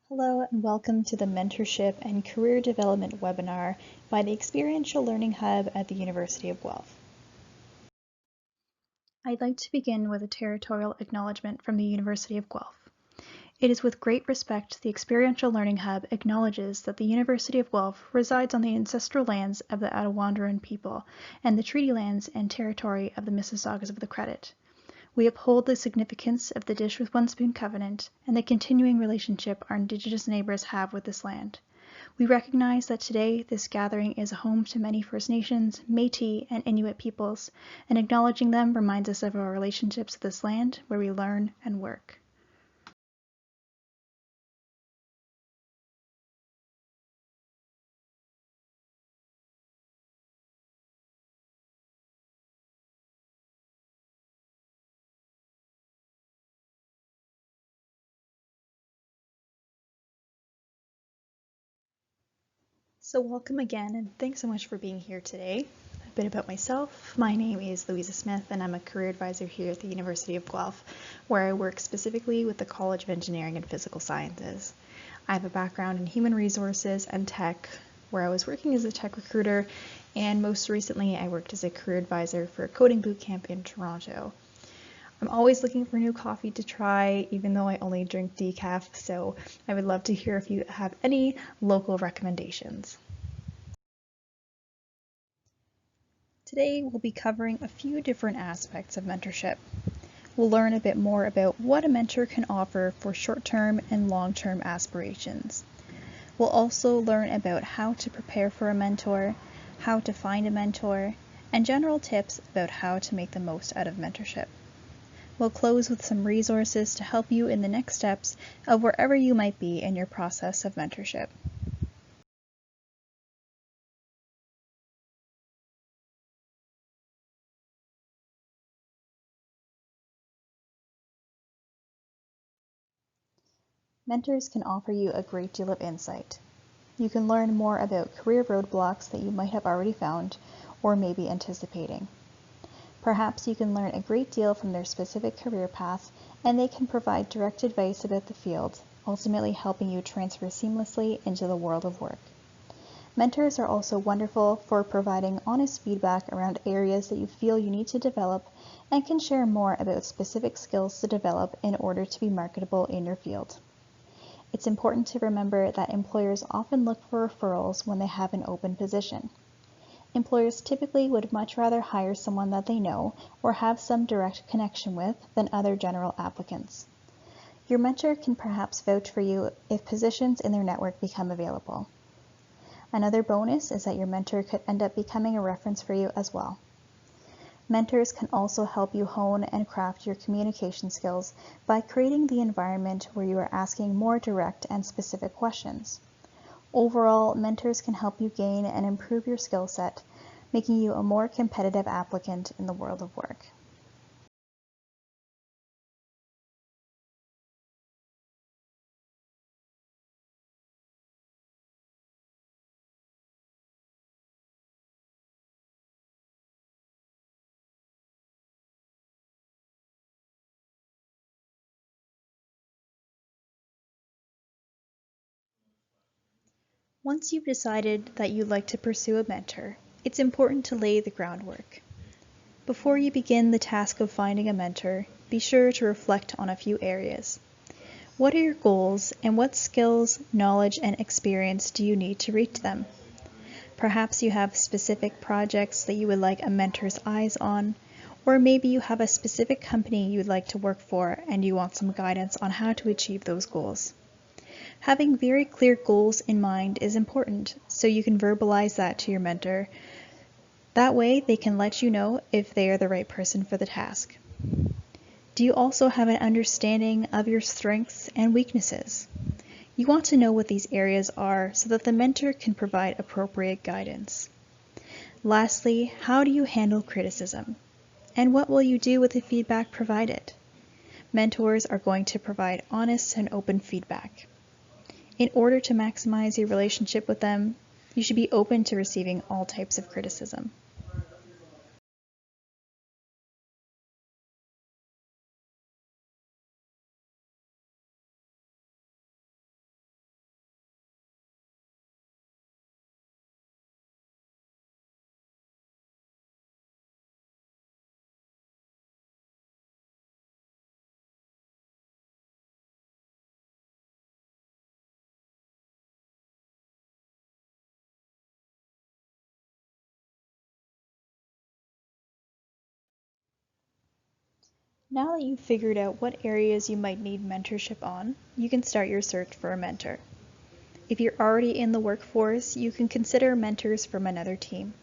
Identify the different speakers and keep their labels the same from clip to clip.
Speaker 1: Hello and welcome to the Mentorship and Career Development webinar by the Experiential Learning Hub at the University of Guelph. I'd like to begin with a territorial acknowledgement from the University of Guelph. It is with great respect the Experiential Learning Hub acknowledges that the University of Guelph resides on the ancestral lands of the Attawandaron people and the treaty lands and territory of the Mississaugas of the Credit. We uphold the significance of the Dish with One Spoon Covenant and the continuing relationship our Indigenous neighbors have with this land. We recognize that today this gathering is a home to many First Nations, Métis, and Inuit peoples, and acknowledging them reminds us of our relationships with this land where we learn and work. So welcome again, and thanks so much for being here today. A bit about myself. My name is Louisa Smith, and I'm a career advisor here at the University of Guelph, where I work specifically with the College of Engineering and Physical Sciences. I have a background in human resources and tech, where I was working as a tech recruiter, and most recently I worked as a career advisor for a coding bootcamp in Toronto. I'm always looking for new coffee to try, even though I only drink decaf, so I would love to hear if you have any local recommendations. Today we'll be covering a few different aspects of mentorship. We'll learn a bit more about what a mentor can offer for short-term and long-term aspirations. We'll also learn about how to prepare for a mentor, how to find a mentor, and general tips about how to make the most out of mentorship. We'll close with some resources to help you in the next steps of wherever you might be in your process of mentorship. Mentors can offer you a great deal of insight. You can learn more about career roadblocks that you might have already found or may be anticipating. Perhaps you can learn a great deal from their specific career path, and they can provide direct advice about the field, ultimately helping you transfer seamlessly into the world of work. Mentors are also wonderful for providing honest feedback around areas that you feel you need to develop and can share more about specific skills to develop in order to be marketable in your field. It's important to remember that employers often look for referrals when they have an open position. Employers typically would much rather hire someone that they know or have some direct connection with than other general applicants. Your mentor can perhaps vouch for you if positions in their network become available. Another bonus is that your mentor could end up becoming a reference for you as well. Mentors can also help you hone and craft your communication skills by creating the environment where you are asking more direct and specific questions. Overall, mentors can help you gain and improve your skill set, making you a more competitive applicant in the world of work. Once you've decided that you'd like to pursue a mentor, it's important to lay the groundwork. Before you begin the task of finding a mentor, be sure to reflect on a few areas. What are your goals, and what skills, knowledge, and experience do you need to reach them? Perhaps you have specific projects that you would like a mentor's eyes on, or maybe you have a specific company you'd like to work for and you want some guidance on how to achieve those goals. Having very clear goals in mind is important, so you can verbalize that to your mentor. That way they can let you know if they are the right person for the task. Do you also have an understanding of your strengths and weaknesses? You want to know what these areas are so that the mentor can provide appropriate guidance. Lastly, how do you handle criticism? And what will you do with the feedback provided? Mentors are going to provide honest and open feedback. In order to maximize your relationship with them, you should be open to receiving all types of criticism. Now that you've figured out what areas you might need mentorship on, you can start your search for a mentor. If you're already in the workforce, you can consider mentors from another team.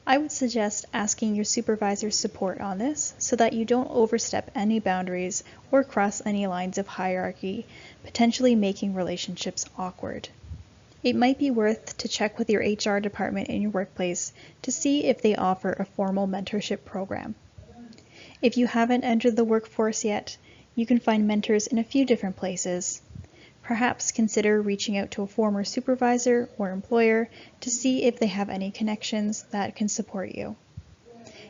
Speaker 1: I would suggest asking your supervisor's support on this so that you don't overstep any boundaries or cross any lines of hierarchy, potentially making relationships awkward. It might be worth to check with your HR department in your workplace to see if they offer a formal mentorship program. If you haven't entered the workforce yet, you can find mentors in a few different places. Perhaps consider reaching out to a former supervisor or employer to see if they have any connections that can support you.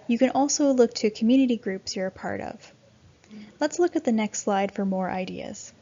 Speaker 1: You can also look to community groups you're a part of. Let's look at the next slide for more ideas.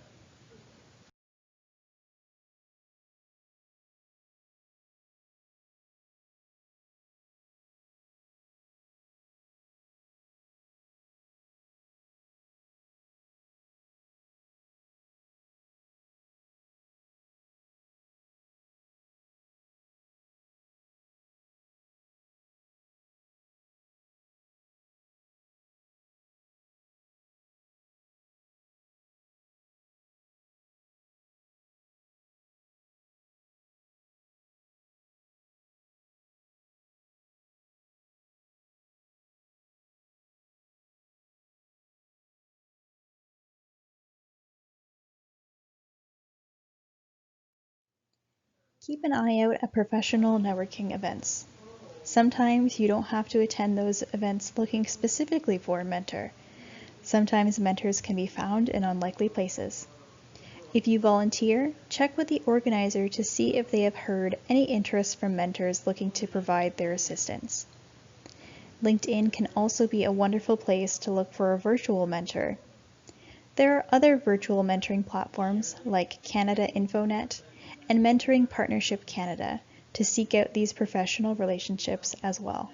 Speaker 1: Keep an eye out at professional networking events. Sometimes you don't have to attend those events looking specifically for a mentor. Sometimes mentors can be found in unlikely places. If you volunteer, check with the organizer to see if they have heard any interest from mentors looking to provide their assistance. LinkedIn can also be a wonderful place to look for a virtual mentor. There are other virtual mentoring platforms like Canada InfoNet and Mentoring Partnership Canada to seek out these professional relationships as well.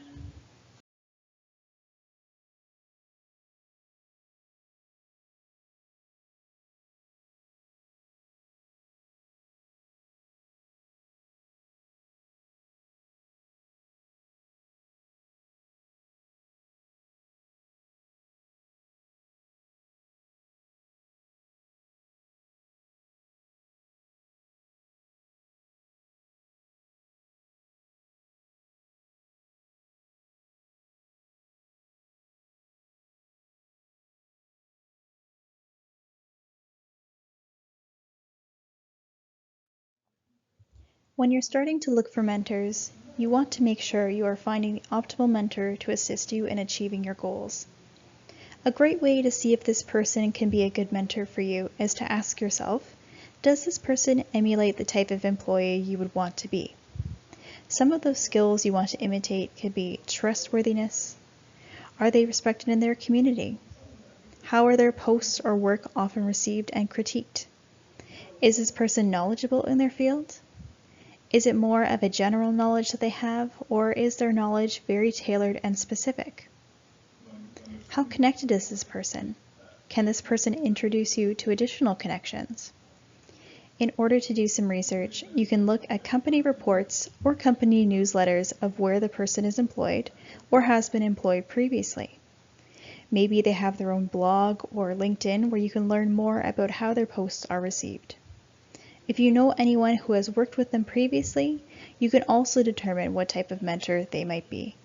Speaker 1: When you're starting to look for mentors, you want to make sure you are finding the optimal mentor to assist you in achieving your goals. A great way to see if this person can be a good mentor for you is to ask yourself, does this person emulate the type of employee you would want to be? Some of those skills you want to imitate could be trustworthiness. Are they respected in their community? How are their posts or work often received and critiqued? Is this person knowledgeable in their field? Is it more of a general knowledge that they have, or is their knowledge very tailored and specific? How connected is this person? Can this person introduce you to additional connections? In order to do some research, you can look at company reports or company newsletters of where the person is employed or has been employed previously. Maybe they have their own blog or LinkedIn where you can learn more about how their posts are received. If you know anyone who has worked with them previously, you can also determine what type of mentor they might be.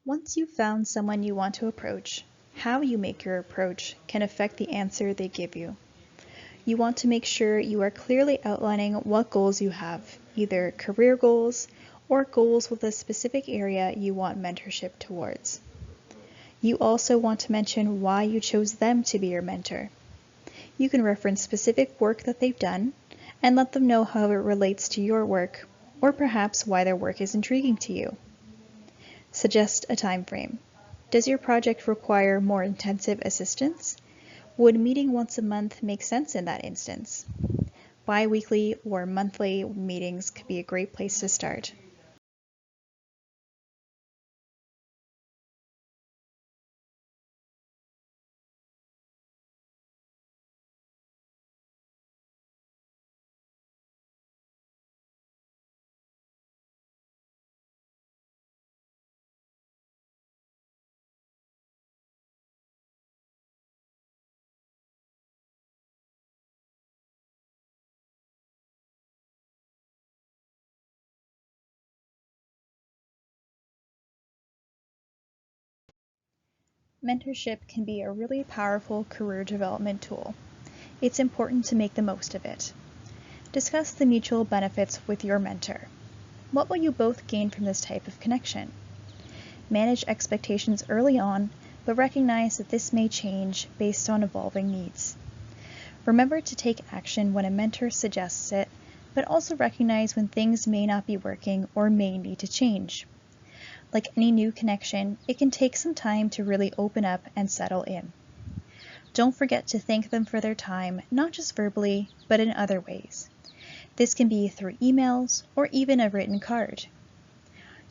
Speaker 1: Once you've found someone you want to approach, how you make your approach can affect the answer they give you. You want to make sure you are clearly outlining what goals you have, either career goals or goals with a specific area you want mentorship towards. You also want to mention why you chose them to be your mentor. You can reference specific work that they've done and let them know how it relates to your work, or perhaps why their work is intriguing to you. Suggest a time frame. Does your project require more intensive assistance? Would meeting once a month make sense in that instance? Bi-weekly or monthly meetings could be a great place to start. Mentorship can be a really powerful career development tool. It's important to make the most of it. Discuss the mutual benefits with your mentor. What will you both gain from this type of connection? Manage expectations early on, but recognize that this may change based on evolving needs. Remember to take action when a mentor suggests it, but also recognize when things may not be working or may need to change. Like any new connection, it can take some time to really open up and settle in. Don't forget to thank them for their time, not just verbally, but in other ways. This can be through emails or even a written card.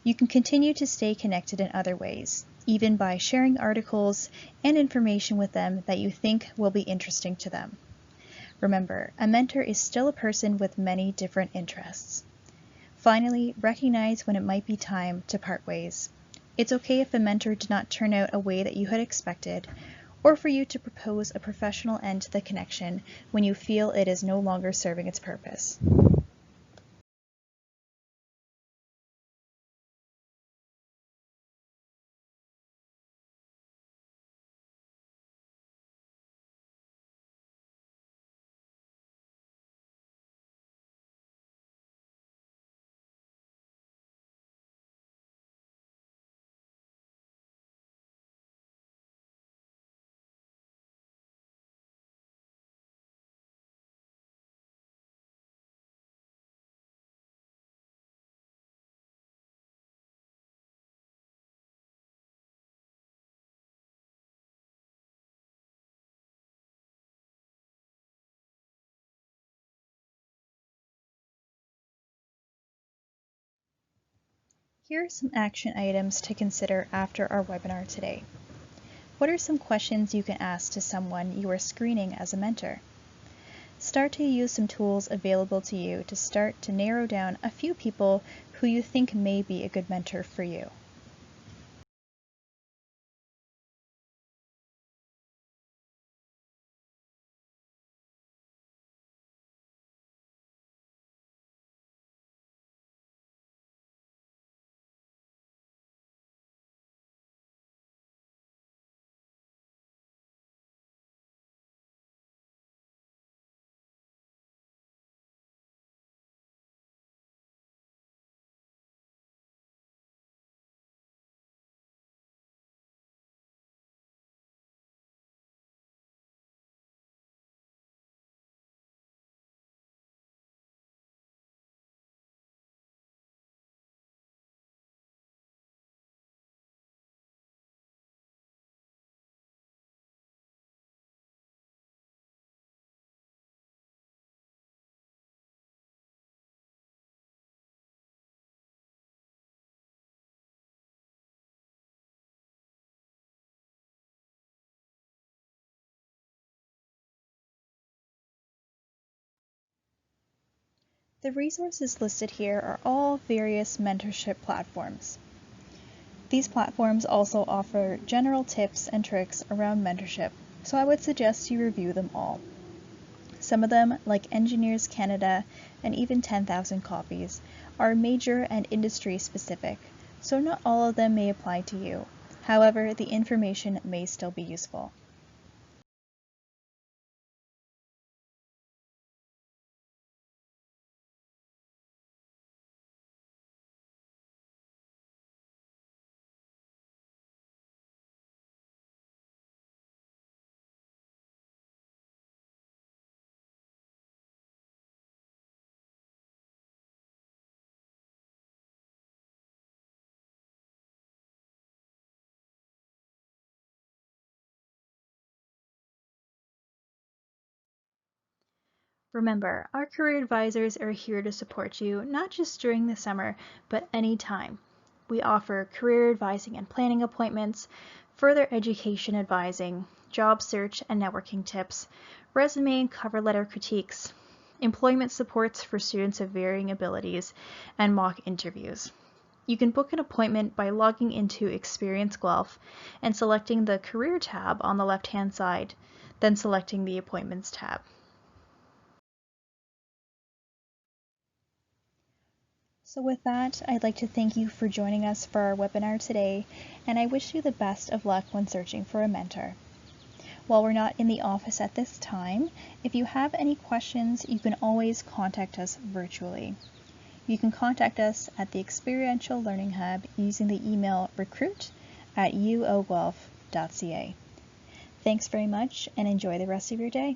Speaker 1: You can continue to stay connected in other ways, even by sharing articles and information with them that you think will be interesting to them. Remember, a mentor is still a person with many different interests. Finally, recognize when it might be time to part ways. It's okay if a mentor did not turn out a way that you had expected, or for you to propose a professional end to the connection when you feel it is no longer serving its purpose. Here are some action items to consider after our webinar today. What are some questions you can ask to someone you are screening as a mentor? Start to use some tools available to you to start to narrow down a few people who you think may be a good mentor for you. The resources listed here are all various mentorship platforms. These platforms also offer general tips and tricks around mentorship, so I would suggest you review them all. Some of them, like Engineers Canada and even 10,000 Copies, are major and industry specific, so not all of them may apply to you. However, the information may still be useful. Remember, our career advisors are here to support you, not just during the summer, but anytime. We offer career advising and planning appointments, further education advising, job search and networking tips, resume and cover letter critiques, employment supports for students of varying abilities, and mock interviews. You can book an appointment by logging into Experience Guelph and selecting the Career tab on the left-hand side, then selecting the Appointments tab. So with that, I'd like to thank you for joining us for our webinar today, and I wish you the best of luck when searching for a mentor. While we're not in the office at this time, if you have any questions, you can always contact us virtually. You can contact us at the Experiential Learning Hub using the email recruit@uoguelph.ca. Thanks very much and enjoy the rest of your day.